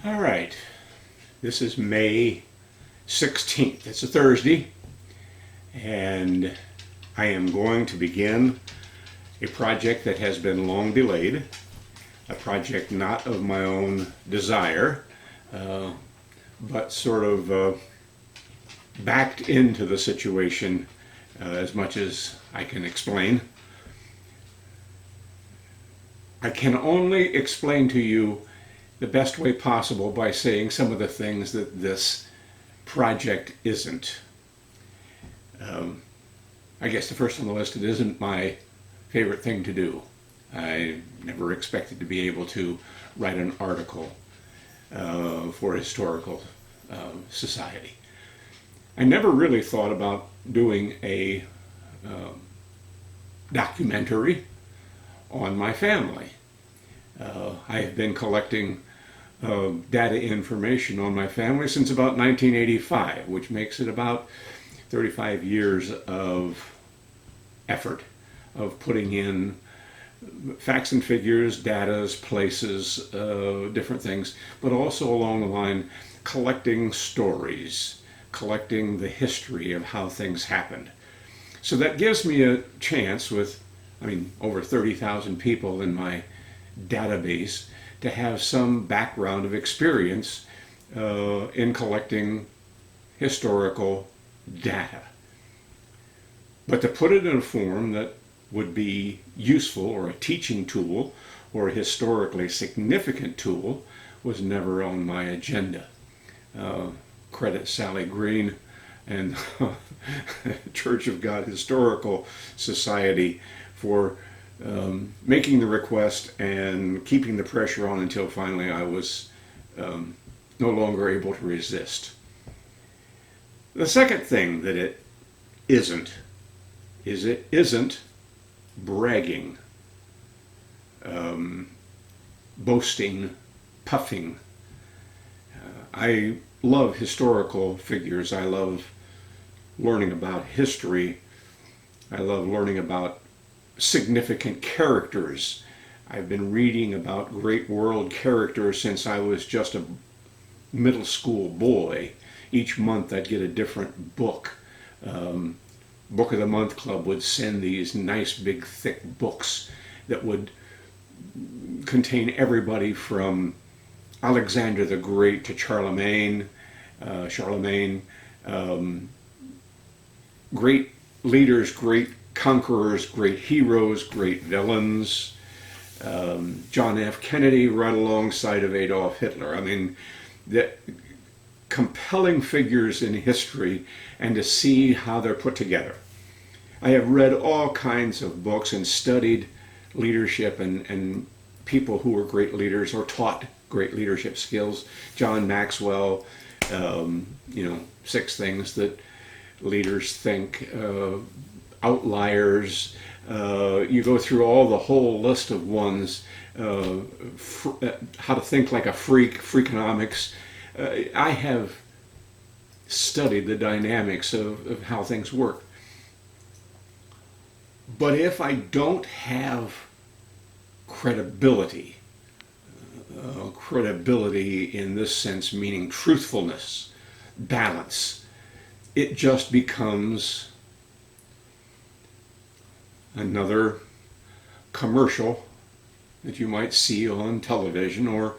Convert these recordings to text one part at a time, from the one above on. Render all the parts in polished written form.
All right, this is May 16th. It's a Thursday, and I am going to begin a project that has been long delayed, a project not of my own desire, but sort of backed into the situation as much as I can explain. I can only explain to you the best way possible by saying some of the things that this project isn't. I guess the first on the list, it isn't my favorite thing to do. I never expected to be able to write an article for a historical society. I never really thought about doing a documentary on my family. I have been collecting data information on my family since about 1985, which makes it about 35 years of effort of putting in facts and figures, datas, places, different things, but also along the line collecting stories, collecting the history of how things happened. So that gives me a chance with, over 30,000 people in my database to have some background of experience in collecting historical data. But to put it in a form that would be useful or a teaching tool or a historically significant tool was never on my agenda. Credit Sally Green and Church of God Historical Society for making the request and keeping the pressure on until finally I was no longer able to resist. The second thing that it isn't is it isn't bragging, boasting, puffing. I love historical figures. I love learning about history. I love learning about significant characters. I've been reading about great world characters since I was just a middle school boy. Each month I'd get a different book. Book of the Month Club would send these nice big thick books that would contain everybody from Alexander the Great to Charlemagne, great leaders, great conquerors, great heroes, great villains. John F. Kennedy right alongside of Adolf Hitler. The compelling figures in history, and to see how they're put together. I have read all kinds of books and studied leadership and people who were great leaders or taught great leadership skills. John Maxwell, 6 things that leaders think, outliers. You go through the whole list of ones, how to think like a freak, Freakonomics. I have studied the dynamics of how things work. But if I don't have credibility in this sense meaning truthfulness, balance, it just becomes another commercial that you might see on television or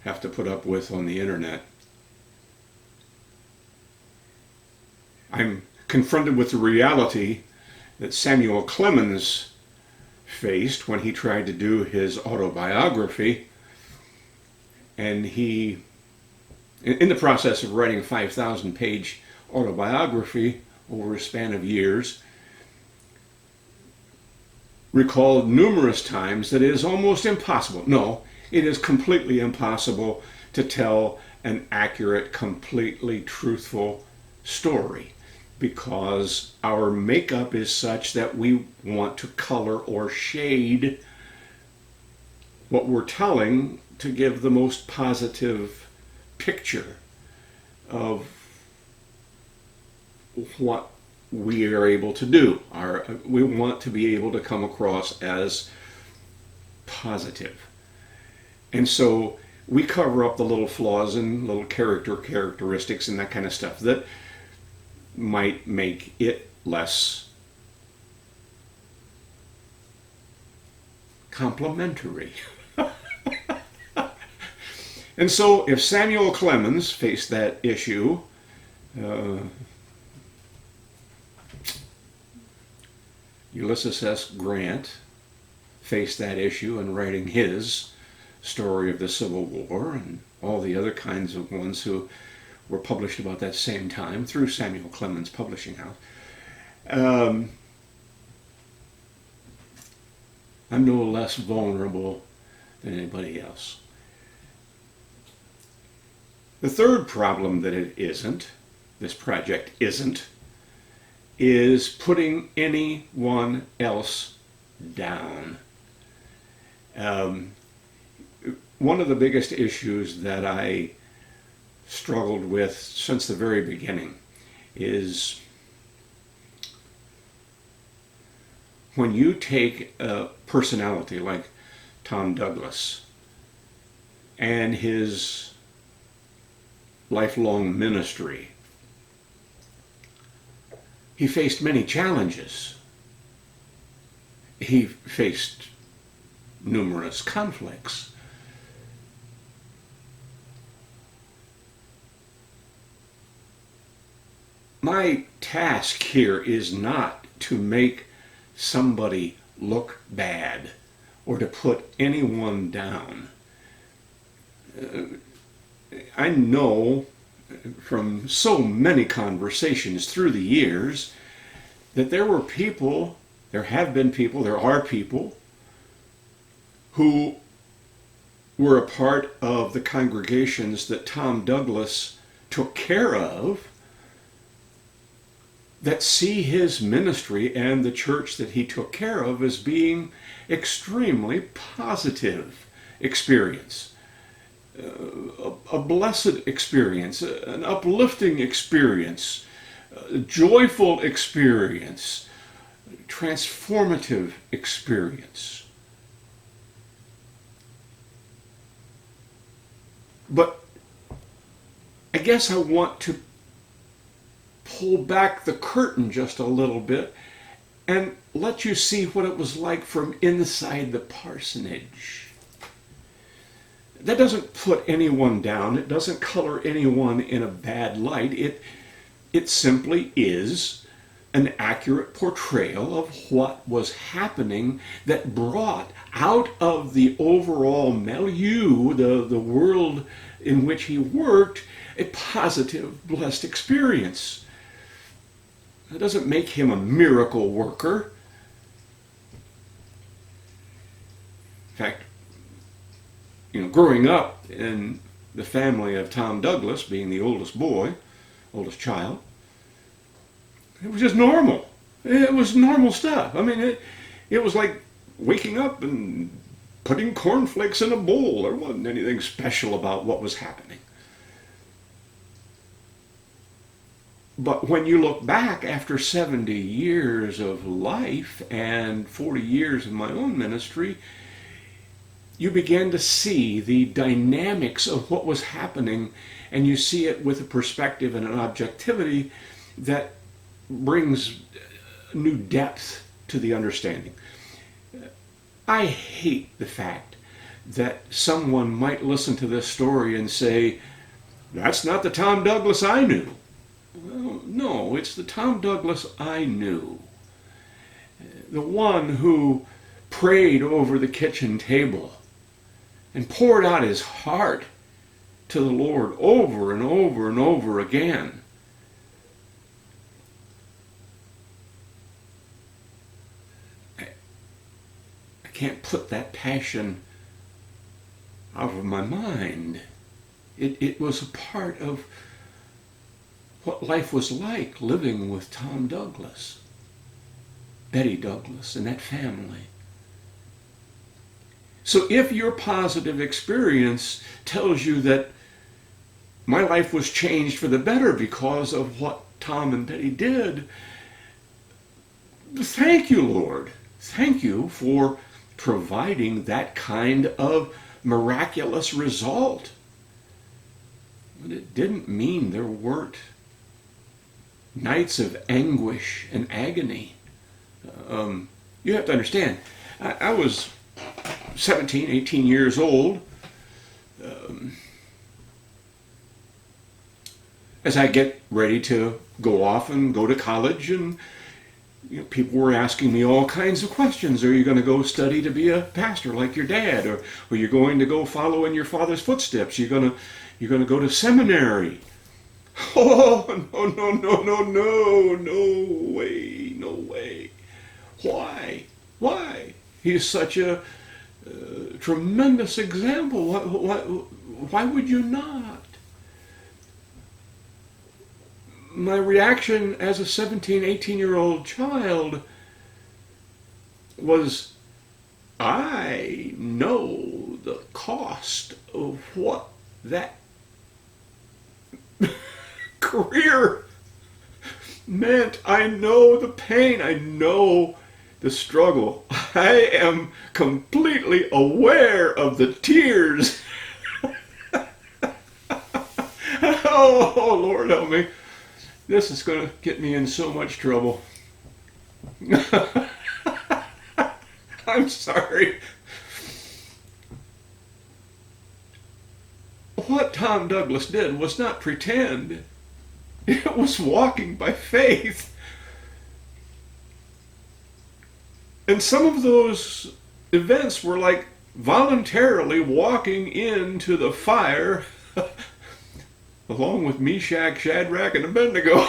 have to put up with on the internet. I'm confronted with the reality that Samuel Clemens faced when he tried to do his autobiography, and he, in the process of writing a 5,000-page autobiography over a span of years, recalled numerous times that it is almost impossible. No, it is completely impossible to tell an accurate, completely truthful story because our makeup is such that we want to color or shade what we're telling to give the most positive picture of what we are able to do. We want to be able to come across as positive. And so we cover up the little flaws and little characteristics and that kind of stuff that might make it less complimentary. And so if Samuel Clemens faced that issue, Ulysses S. Grant faced that issue in writing his story of the Civil War, and all the other kinds of ones who were published about that same time through Samuel Clemens Publishing House. I'm no less vulnerable than anybody else. The third problem that it isn't, this project isn't, is putting anyone else down. One of the biggest issues that I struggled with since the very beginning is when you take a personality like Tom Douglas and his lifelong ministry. He faced many challenges. He faced numerous conflicts. My task here is not to make somebody look bad or to put anyone down. I know from so many conversations through the years that there were people, there have been people, there are people who were a part of the congregations that Tom Douglas took care of that see his ministry and the church that he took care of as being extremely positive experience. A blessed experience, an uplifting experience, a joyful experience, transformative experience. But I guess I want to pull back the curtain just a little bit and let you see what it was like from inside the parsonage. That doesn't put anyone down. It doesn't color anyone in a bad light. It simply is an accurate portrayal of what was happening that brought out of the overall milieu, the world in which he worked, a positive, blessed experience. That doesn't make him a miracle worker. In fact, growing up in the family of Tom Douglas, being the oldest boy, oldest child, it was just normal. It was normal stuff. I mean, it was like waking up and putting cornflakes in a bowl. There wasn't anything special about what was happening. But when you look back after 70 years of life and 40 years in my own ministry, you begin to see the dynamics of what was happening, and you see it with a perspective and an objectivity that brings new depth to the understanding. I hate the fact that someone might listen to this story and say, "That's not the Tom Douglas I knew." Well, no, it's the Tom Douglas I knew. The one who prayed over the kitchen table and poured out his heart to the Lord over and over and over again. I can't put that passion out of my mind. It was a part of what life was like living with Tom Douglas, Betty Douglas, and that family. So if your positive experience tells you that my life was changed for the better because of what Tom and Betty did, thank you, Lord. Thank you for providing that kind of miraculous result. But it didn't mean there weren't nights of anguish and agony. You have to understand, I was 17, 18 years old. As I get ready to go off and go to college, and people were asking me all kinds of questions. Are you going to go study to be a pastor like your dad? Or are you going to go follow in your father's footsteps? You're going to go to seminary? Oh, no way, no way. Why? Why? He's such a tremendous example. Why would you not? My reaction as a 17, 18-year-old child was, I know the cost of what that career meant. I know the pain. I know the struggle. I am completely aware of the tears. Oh, Lord help me. This is going to get me in so much trouble. I'm sorry. What Tom Douglas did was not pretend. It was walking by faith. And some of those events were like voluntarily walking into the fire along with Meshach, Shadrach, and Abednego.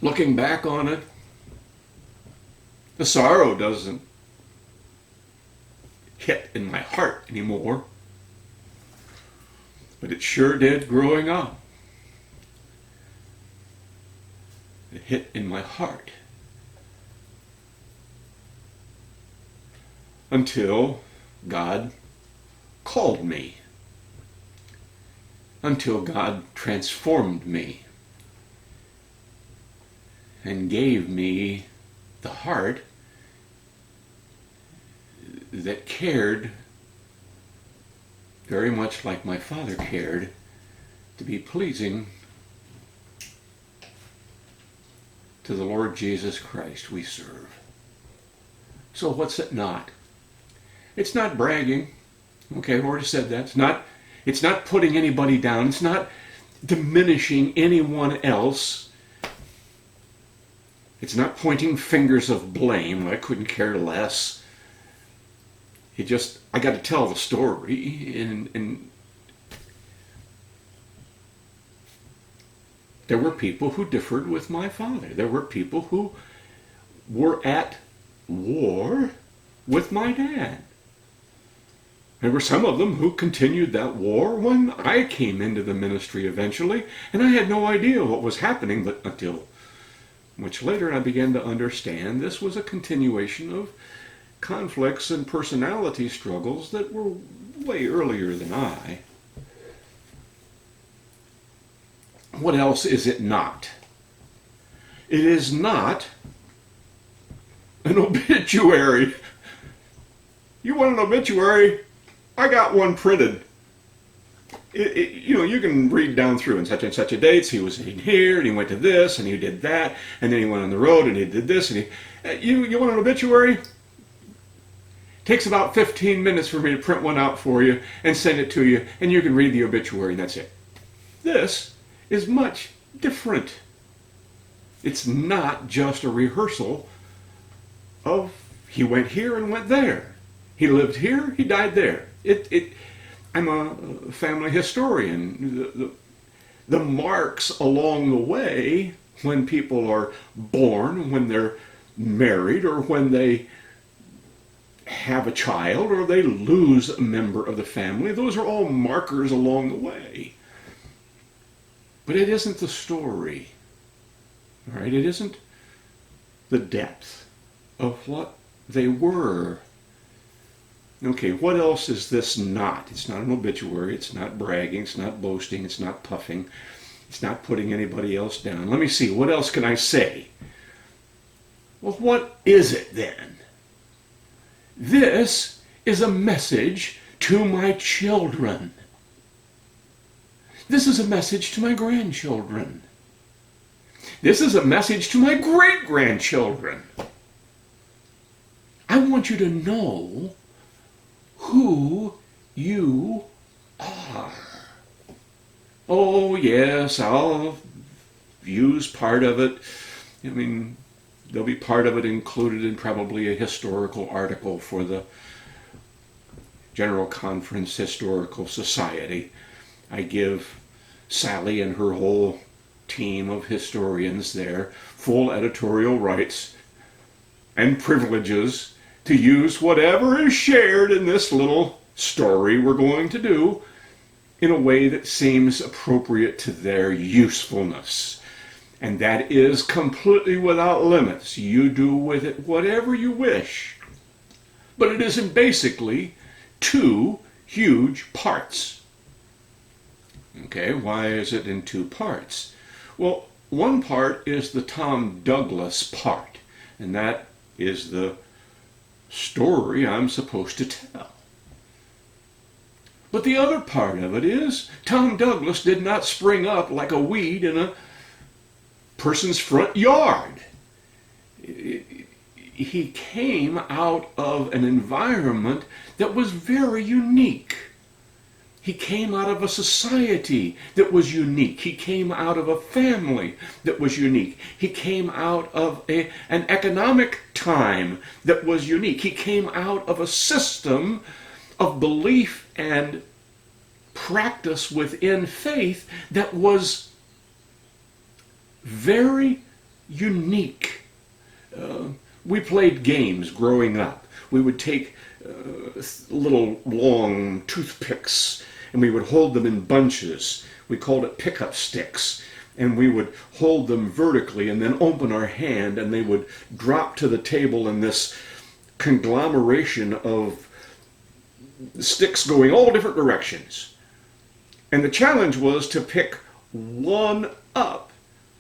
Looking back on it, the sorrow doesn't hit in my heart anymore, but it sure did growing up. It hit in my heart until God called me, until God transformed me and gave me the heart that cared very much like my Father cared, to be pleasing to the Lord Jesus Christ we serve. So what's it not? It's not bragging. Okay, I've already said that. It's not putting anybody down. It's not diminishing anyone else. It's not pointing fingers of blame. I couldn't care less. I got to tell the story, and there were people who differed with my father. There were people who were at war with my dad. There were some of them who continued that war when I came into the ministry eventually, and I had no idea what was happening, but until much later I began to understand this was a continuation of conflicts and personality struggles that were way earlier than I. What else is it not? It is not an obituary. You want an obituary? I got one printed. You can read down through and such a dates. He was in here, and he went to this, and he did that, and then he went on the road, and he did this, and you want an obituary? Takes about 15 minutes for me to print one out for you and send it to you, and you can read the obituary, and that's it. This is much different. It's not just a rehearsal of he went here and went there. He lived here, he died there. I'm a family historian. The marks along the way when people are born, when they're married, or when they have a child, or they lose a member of the family, those are all markers along the way. But it isn't the story. All right? It isn't the depth of what they were. Okay, what else is this not? It's not an obituary. It's not bragging. It's not boasting. It's not puffing. It's not putting anybody else down. Let me see. What else can I say? Well, what is it then? This is a message to my children. This is a message to my grandchildren. This is a message to my great-grandchildren. I want you to know who you are. Oh, yes, I'll use part of it. I mean, there'll be part of it included in probably a historical article for the General Conference Historical Society. I give Sally and her whole team of historians there full editorial rights and privileges to use whatever is shared in this little story we're going to do in a way that seems appropriate to their usefulness. And that is completely without limits. You do with it whatever you wish. But it is in basically two huge parts. Okay, why is it in two parts? Well, one part is the Tom Douglas part, and that is the story I'm supposed to tell. But the other part of it is Tom Douglas did not spring up like a weed in a person's front yard. He came out of an environment that was very unique. He came out of a society that was unique. He came out of a family that was unique. He came out of an economic time that was unique. He came out of a system of belief and practice within faith that was very unique. We played games growing up. We would take little long toothpicks and we would hold them in bunches. We called it pickup sticks. And we would hold them vertically and then open our hand and they would drop to the table in this conglomeration of sticks going all different directions. And the challenge was to pick one up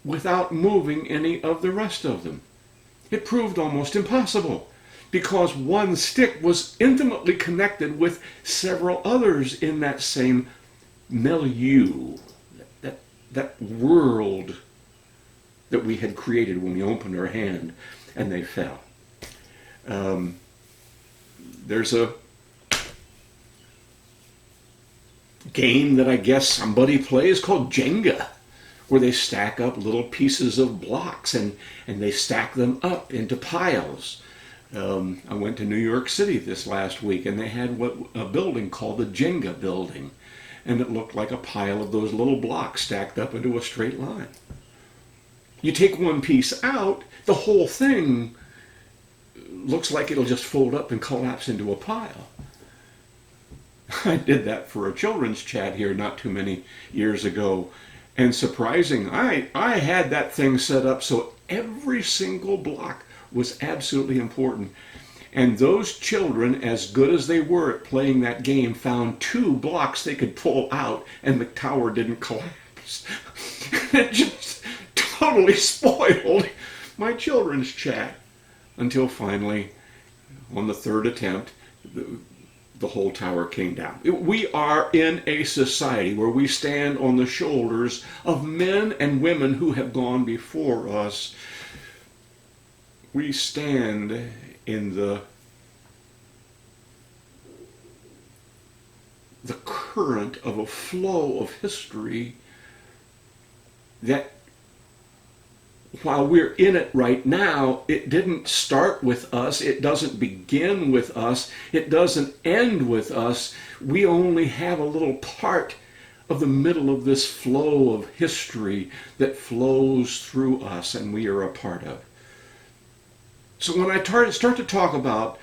without moving any of the rest of them. It proved almost impossible because one stick was intimately connected with several others in that same milieu, that world that we had created when we opened our hand and they fell. There's a game that I guess somebody plays called Jenga, where they stack up little pieces of blocks and they stack them up into piles. I went to New York City this last week and they had a building called the Jenga building, and it looked like a pile of those little blocks stacked up into a straight line. You take one piece out, the whole thing looks like it'll just fold up and collapse into a pile. I did that for a children's chat here not too many years ago, and surprising, I had that thing set up so every single block was absolutely important. And those children, as good as they were at playing that game, found two blocks they could pull out and the tower didn't collapse. It just totally spoiled my children's chat until finally, on the third attempt, the whole tower came down. We are in a society where we stand on the shoulders of men and women who have gone before us. We stand in the current of a flow of history that, while we're in it right now, it didn't start with us, it doesn't begin with us, it doesn't end with us. We only have a little part of the middle of this flow of history that flows through us and we are a part of. So when I start to talk about,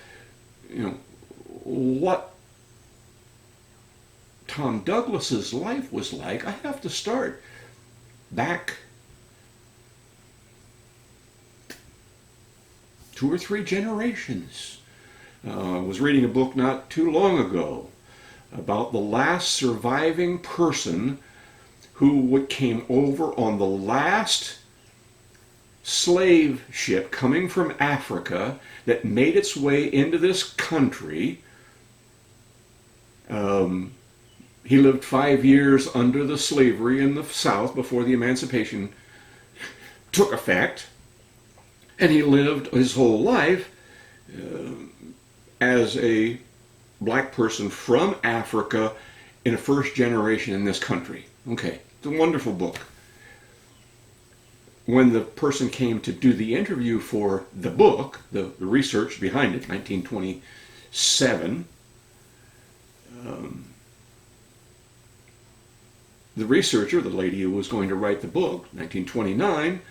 what Tom Douglas's life was like, I have to start back 2 or 3 generations. I was reading a book not too long ago about the last surviving person who came over on the last slave ship coming from Africa that made its way into this country. He lived 5 years under the slavery in the South before the emancipation took effect. And he lived his whole life as a black person from Africa in a first generation in this country. Okay, it's a wonderful book. When the person came to do the interview for the book, the research behind it, 1927, the researcher, the lady who was going to write the book, 1929,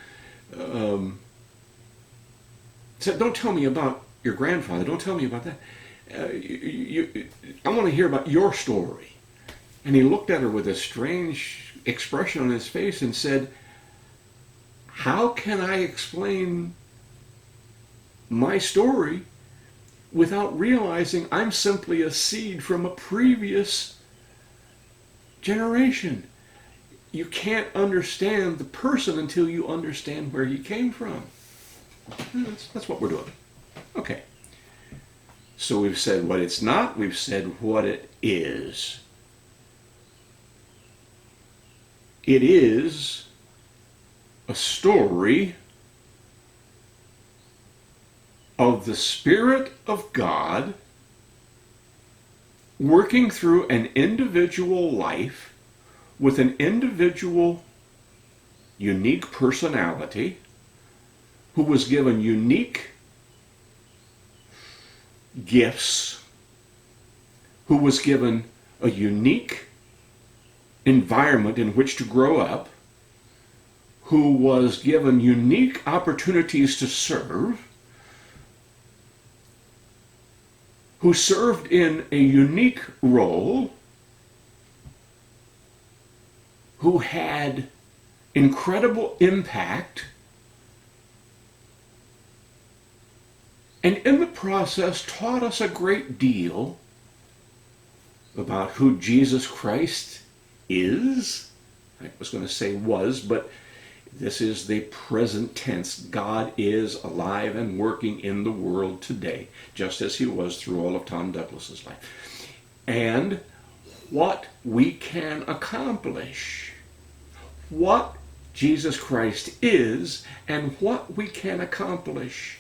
said, "Don't tell me about your grandfather. Don't tell me about that. I want to hear about your story." And he looked at her with a strange expression on his face and said, "How can I explain my story without realizing I'm simply a seed from a previous generation? You can't understand the person until you understand where he came from." That's what we're doing. Okay. So we've said what it's not, we've said what it is. It is a story of the Spirit of God working through an individual life with an individual unique personality who was given unique gifts, who was given a unique environment in which to grow up, who was given unique opportunities to serve, who served in a unique role, who had incredible impact, and in the process taught us a great deal about who Jesus Christ is. I was going to say was, but this is the present tense. God is alive and working in the world today, just as he was through all of Tom Douglas's life. And what we can accomplish. What Jesus Christ is and what we can accomplish.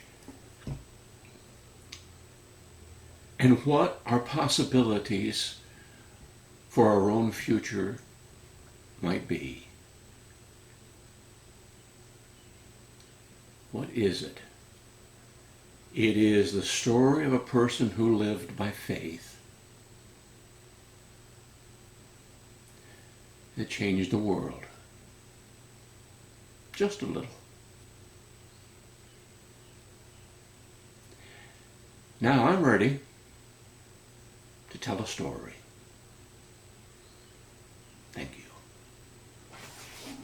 And what our possibilities for our own future might be. What is it? It is the story of a person who lived by faith that changed the world. Just a little. Now I'm ready to tell a story. Thank you.